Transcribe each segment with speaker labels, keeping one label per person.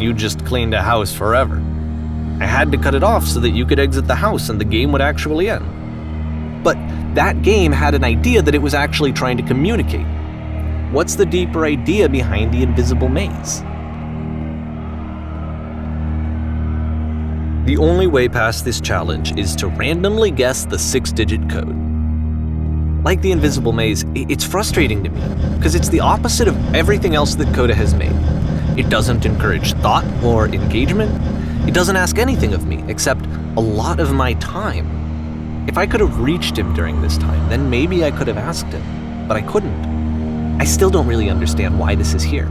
Speaker 1: you just cleaned a house forever. I had to cut it off so that you could exit the house and the game would actually end. But that game had an idea that it was actually trying to communicate. What's the deeper idea behind the invisible maze? The only way past this challenge is to randomly guess the 6-digit code. Like the invisible maze, it's frustrating to me, because it's the opposite of everything else that Coda has made. It doesn't encourage thought or engagement. It doesn't ask anything of me, except a lot of my time. If I could have reached him during this time, then maybe I could have asked him, but I couldn't. I still don't really understand why this is here.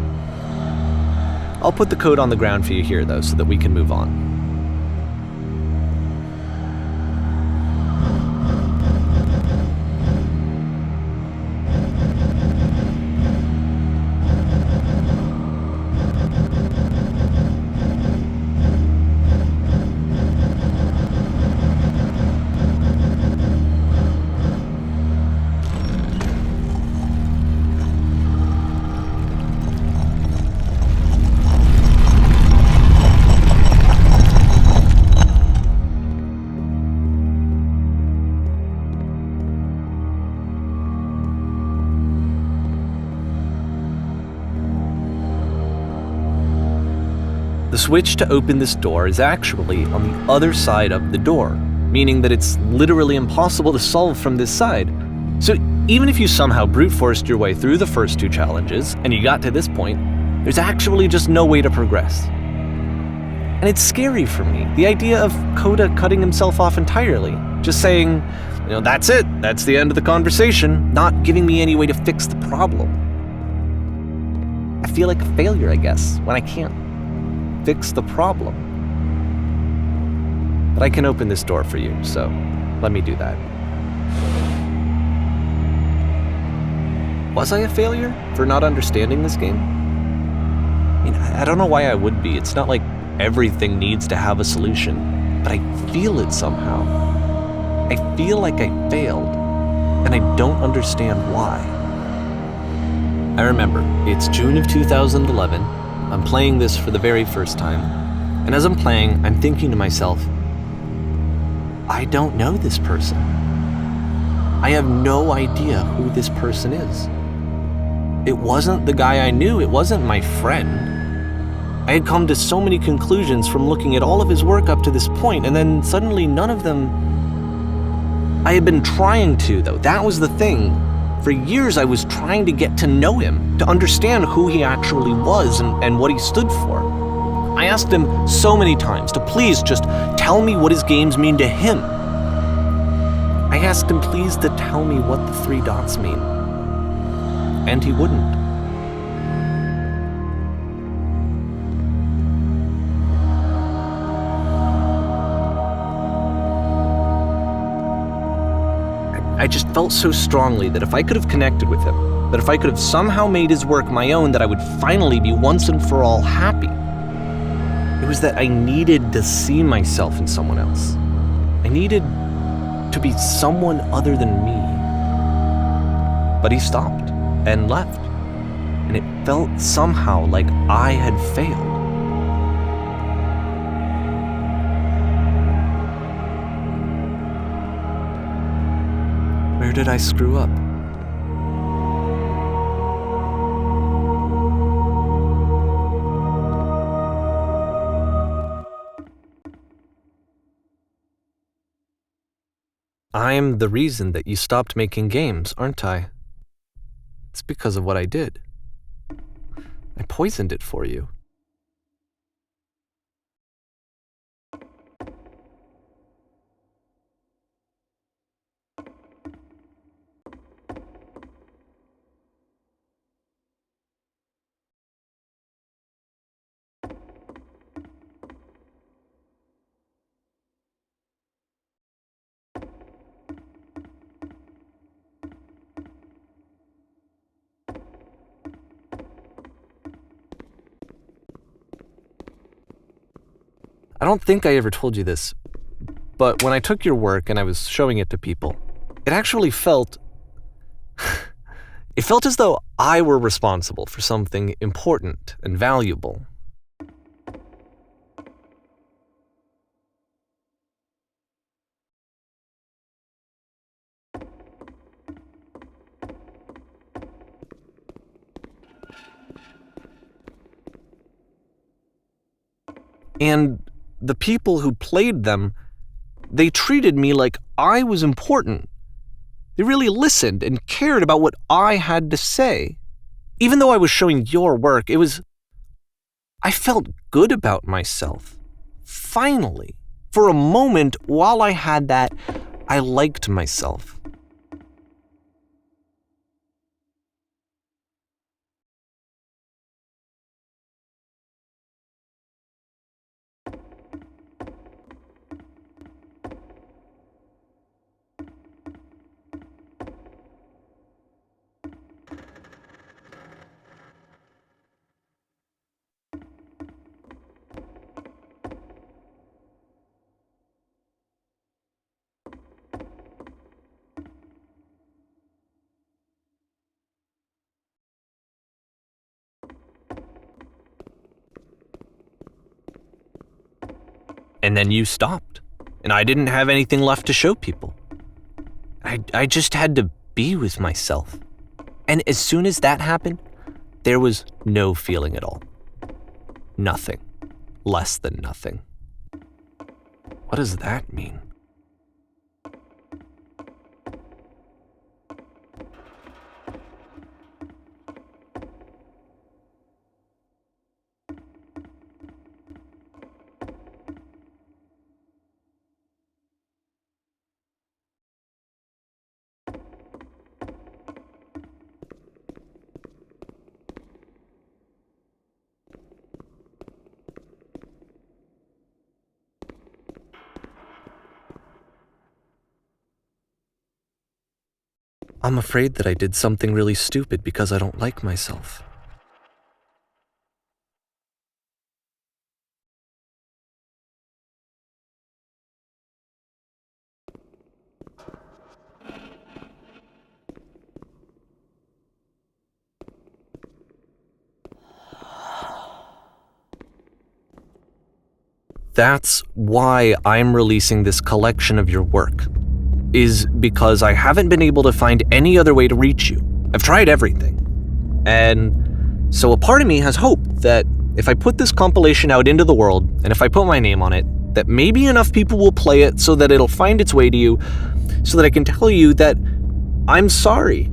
Speaker 1: I'll put the code on the ground for you here, though, so that we can move on. The switch to open this door is actually on the other side of the door, meaning that it's literally impossible to solve from this side. So even if you somehow brute forced your way through the first 2 challenges and you got to this point, there's actually just no way to progress. And it's scary for me, the idea of Coda cutting himself off entirely, just saying, that's it, that's the end of the conversation, not giving me any way to fix the problem. I feel like a failure, I guess, when I can't fix the problem. But I can open this door for you, so let me do that. Was I a failure for not understanding this game? I don't know why I would be. It's not like everything needs to have a solution, but I feel it somehow. I feel like I failed, and I don't understand why. I remember, it's June of 2011. I'm playing this for the very first time, and as I'm playing, I'm thinking to myself, I don't know this person. I have no idea who this person is. It wasn't the guy I knew, it wasn't my friend. I had come to so many conclusions from looking at all of his work up to this point, and then suddenly none of them... I had been trying to, though. That was the thing. For years, I was trying to get to know him, to understand who he actually was and what he stood for. I asked him so many times to please just tell me what his games mean to him. I asked him please to tell me what the 3 dots mean. And he wouldn't. I just felt so strongly that if I could have connected with him, that if I could have somehow made his work my own, that I would finally be once and for all happy. It was that I needed to see myself in someone else. I needed to be someone other than me. But he stopped and left, and it felt somehow like I had failed. Where did I screw up? I'm the reason that you stopped making games, aren't I? It's because of what I did. I poisoned it for you. I don't think I ever told you this, but when I took your work and I was showing it to people, it actually felt... it felt as though I were responsible for something important and valuable. And the people who played them, they treated me like I was important. They really listened and cared about what I had to say. Even though I was showing your work, I felt good about myself. Finally. For a moment, while I had that, I liked myself. And then you stopped, and I didn't have anything left to show people. I just had to be with myself. And as soon as that happened, there was no feeling at all. Nothing. Less than nothing. What does that mean? I'm afraid that I did something really stupid because I don't like myself. That's why I'm releasing this collection of your work, is because I haven't been able to find any other way to reach you. I've tried everything. And so a part of me has hope that if I put this compilation out into the world, and if I put my name on it, that maybe enough people will play it so that it'll find its way to you, so that I can tell you that I'm sorry.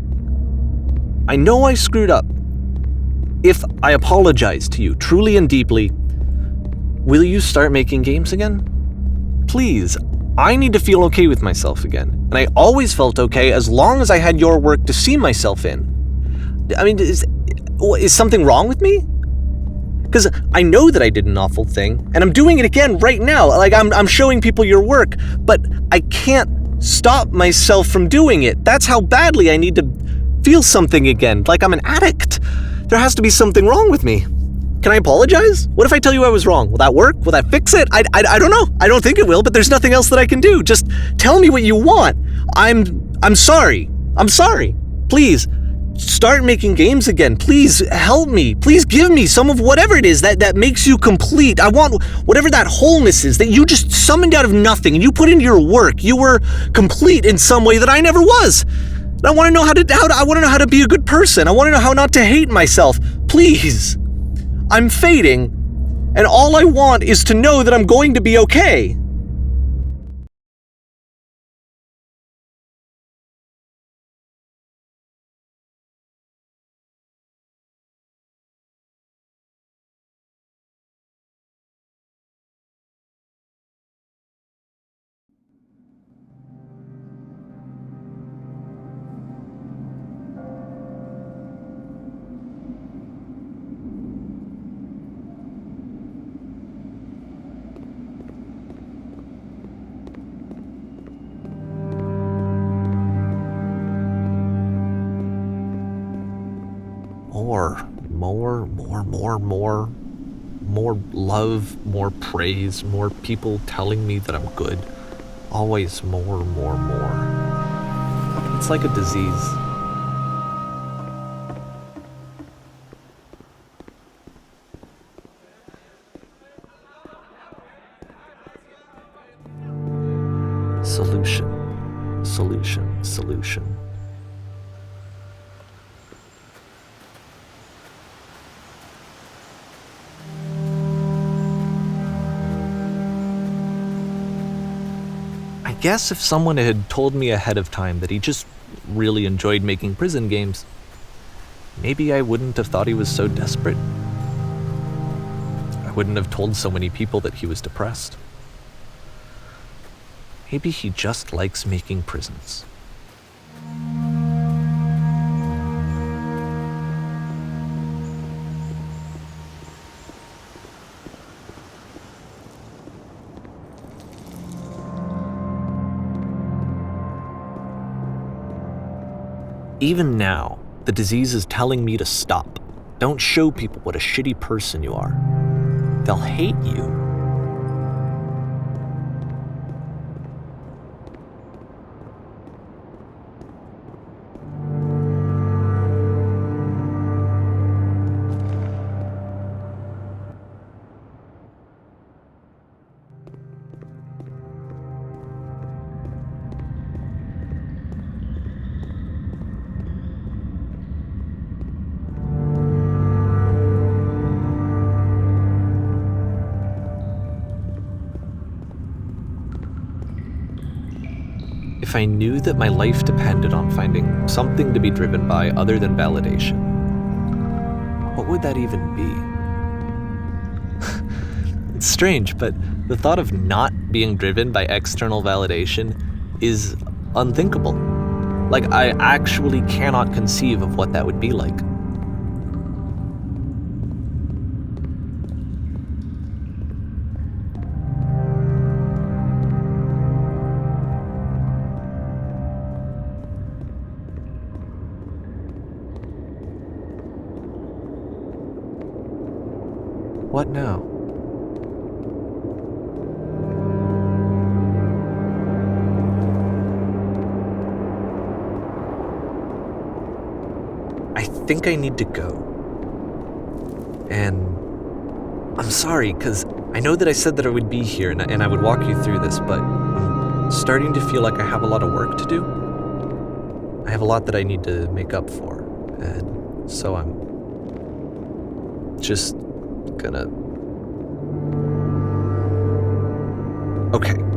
Speaker 1: I know I screwed up. If I apologize to you truly and deeply, will you start making games again? Please, I need to feel okay with myself again. And I always felt okay as long as I had your work to see myself in. I mean, is something wrong with me? Because I know that I did an awful thing, and I'm doing it again right now. Like, I'm showing people your work, but I can't stop myself from doing it. That's how badly I need to feel something again, like I'm an addict. There has to be something wrong with me. Can I apologize? What if I tell you I was wrong? Will that work? Will that fix it? I don't know. I don't think it will, but there's nothing else that I can do. Just tell me what you want. I'm sorry. I'm sorry. Please, start making games again. Please help me. Please give me some of whatever it is that makes you complete. I want whatever that wholeness is that you just summoned out of nothing and you put into your work. You were complete in some way that I never was. And I want to know how to be a good person. I want to know how not to hate myself. Please. I'm fading, and all I want is to know that I'm going to be okay. More love, more praise, more people telling me that I'm good. Always more. It's like a disease. Solution. guess if someone had told me ahead of time that he just really enjoyed making prison games, maybe I wouldn't have thought he was so desperate. I wouldn't have told so many people that he was depressed. Maybe he just likes making prisons. Even now, the disease is telling me to stop. Don't show people what a shitty person you are. They'll hate you. If I knew that my life depended on finding something to be driven by other than validation, what would that even be? It's strange, but the thought of not being driven by external validation is unthinkable. Like, I actually cannot conceive of what that would be like. What now? I think I need to go. And I'm sorry, because I know that I said that I would be here and I would walk you through this, but I'm starting to feel like I have a lot of work to do. I have a lot that I need to make up for, and so I'm just gonna... Okay.